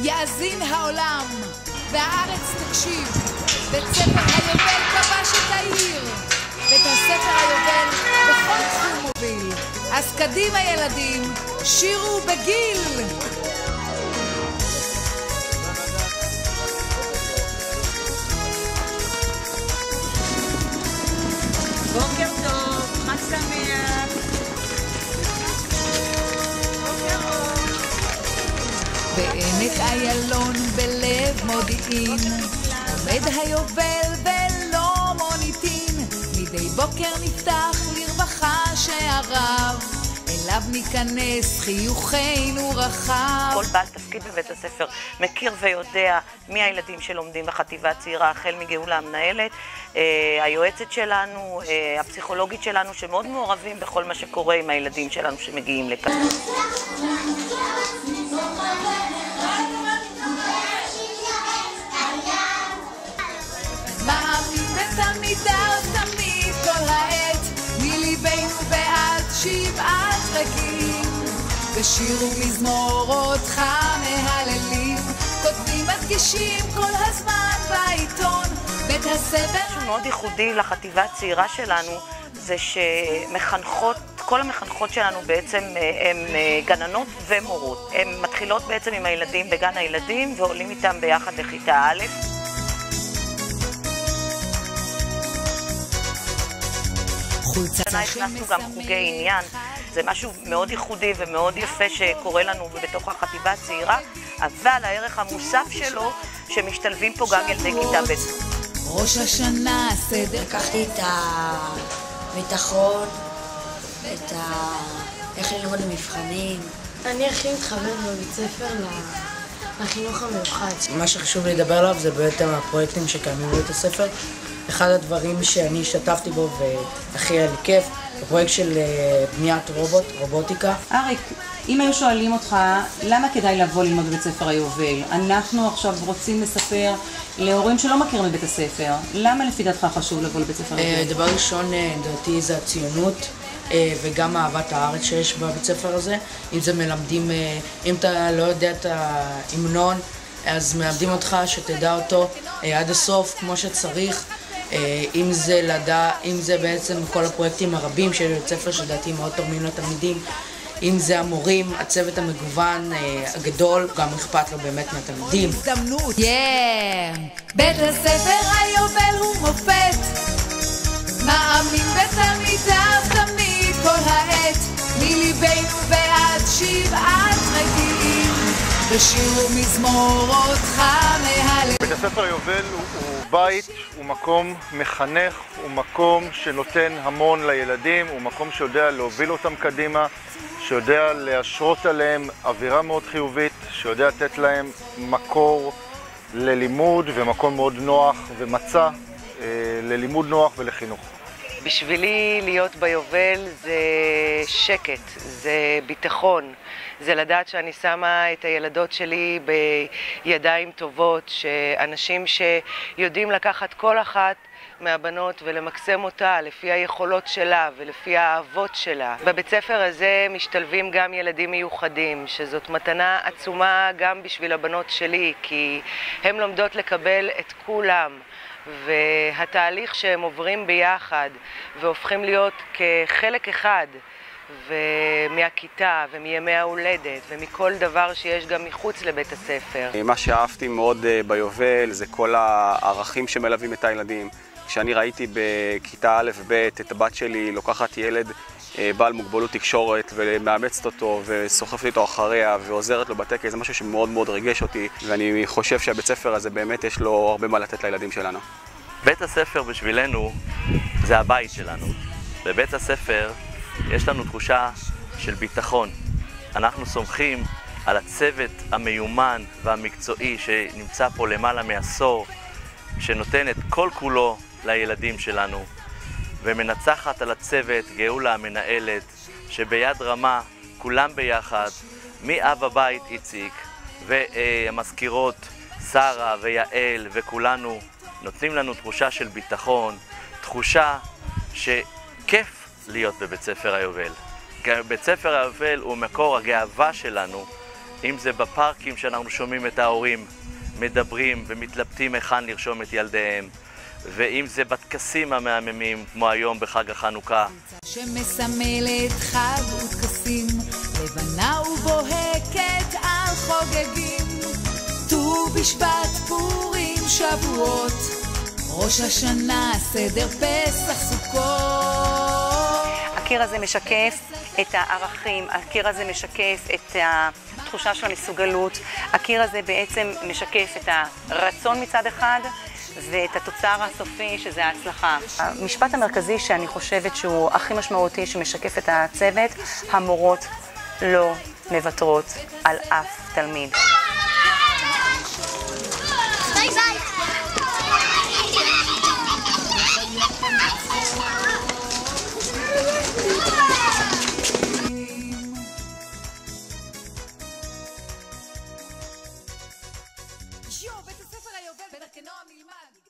יאזין העולם והארץ תקשיב. בית ספר היובל כבש את העיר. בית הספר היובל בכל תחום מוביל. אז קדימה ילדים, שירו בגיל. בוקר טוב, חג שמח. בעמק איילון בלב מודיעין עומד היובל ולא מוניטין. מדי בוקר נפתח לרווחה שעריו, אליו ניכנס חיוכנו רחב. כל בעל תפקיד בבית הספר מכיר ויודע מי הילדים שלומדים בחטיבה צעירה, החל מגאולה המנהלת, היועצת שלנו, הפסיכולוגית שלנו, שמאוד מעורבים בכל מה שקורה עם הילדים שלנו שמגיעים לכאן. מאמין בתלמידיו תמיד כל העת, מליבנו ועד שבעת רקיעים, בשיר ומזמור אותך מהללים, כותבים מדגישים כל הזמן בעיתון. בית הספר משהו מאוד ייחודי לחטיבה הצעירה שלנו זה שמחנכות, כל המחנכות שלנו בעצם הן גננות ומורות. הן מתחילות בעצם עם הילדים בגן הילדים ועולים איתם ביחד לכיתה א'. השנה הכנסנו גם חוגי עניין. זה משהו מאוד ייחודי ומאוד יפה שקורה לנו בתוך החטיבה הצעירה, אבל הערך המוסף שלו שמשתלבים פה גם ילדי כיתה ב'. ראש השנה, סדר. לקחתי את הביטחון, איך ללמוד במבחנים. אני הכי מתחבר בבית ספר לחינוך המיוחד. מה שחשוב לי לדבר עליו זה בעצם הפרויקטים שקיימים בבית הספר. אחד הדברים שאני השתתפתי בו והכי היה לי כיף, הפרויקט של בניית רובוטיקה. אריק, אם היו שואלים אותך למה כדאי לבוא ללמוד בבית ספר היובל, אנחנו עכשיו רוצים לספר להורים שלא מכירים בבית הספר, למה לפי דעתך חשוב לבוא לבית ספר היובל? דבר ראשון, דעתי זה הציונות וגם אהבת הארץ שיש בבית ספר הזה. אם זה מלמדים, אם אתה לא יודע את ההמנון, אז מלמדים אותך שתדע אותו עד הסוף כמו שצריך. אם זה בעצם כל הפרויקטים הרבים של בית ספר שדעתי מאוד תורמים לתלמידים, אם זה המורים, הצוות המגוון הגדול, גם אכפת לו באמת מהתלמידים. הזדמנות, בית הספר היובל הוא מופת, מאמין בתלמידיו תמיד כל העת, מליבנו ועד שבעת רקיעים, בשיר ומזמור אותך מהלב. בית הספר היובל הוא בית, הוא מקום מחנך, הוא מקום שנותן המון לילדים, הוא מקום שיודע להוביל אותם קדימה, שיודע להשרות עליהם אווירה מאוד חיובית, שיודע לתת להם מקור ללימוד ומקום מאוד נוח ומצע ללימוד נוח ולחינוך. בשבילי להיות ביובל זה שקט, זה ביטחון, זה לדעת שאני שמה את הילדות שלי בידיים טובות, שאנשים שיודעים לקחת כל אחת מהבנות ולמקסם אותה לפי היכולות שלה ולפי האהבות שלה. בבית ספר הזה משתלבים גם ילדים מיוחדים, שזאת מתנה עצומה גם בשביל הבנות שלי, כי הן לומדות לקבל את כולם. והתהליך שהם עוברים ביחד והופכים להיות כחלק אחד ומהכיתה ומימי ההולדת ומכל דבר שיש גם מחוץ לבית הספר. מה שאהבתי מאוד ביובל זה כל הערכים שמלווים את הילדים. כשאני ראיתי בכיתה א' ב' את הבת שלי לוקחת ילד בעל מוגבלות תקשורת ומאמצת אותו וסוחפת איתו אחריה ועוזרת לו בטקס, זה משהו שמאוד מאוד ריגש אותי, ואני חושב שהבית ספר הזה באמת יש לו הרבה מה לתת לילדים שלנו. בית הספר בשבילנו זה הבית שלנו. בבית הספר יש לנו תחושה של ביטחון. אנחנו סומכים על הצוות המיומן והמקצועי שנמצא פה למעלה מעשור, שנותן את כל כולו לילדים שלנו, ומנצחת על הצוות גאולה המנהלת, שביד רמה כולם ביחד, מאב הבית איציק והמזכירות שרה ויעל וכולנו, נותנים לנו תחושה של ביטחון, תחושה שכיף להיות בבית ספר היובל. בית ספר היובל הוא מקור הגאווה שלנו, אם זה בפארקים שאנחנו שומעים את ההורים מדברים ומתלבטים היכן לרשום את ילדיהם, ואם זה בטקסים המהממים כמו היום בחג החנוכה. שמסמלת חג וטקסים, לבנה ובוהקת על חוגגים, ט"ו בשבט, פורים, שבועות, ראש השנה, סדר פסח, סוכות. הקיר הזה משקף את הערכים, הקיר הזה משקף את התחושה של המסוגלות, הקיר הזה בעצם משקף את הרצון מצד אחד ואת התוצר הסופי שזה ההצלחה. המשפט המרכזי שאני חושבת שהוא הכי משמעותי שמשקף את הצוות, המורות לא מוותרות על אף תלמיד. ביי ביי. בית הספר היובל בדרכי נועם ילמד.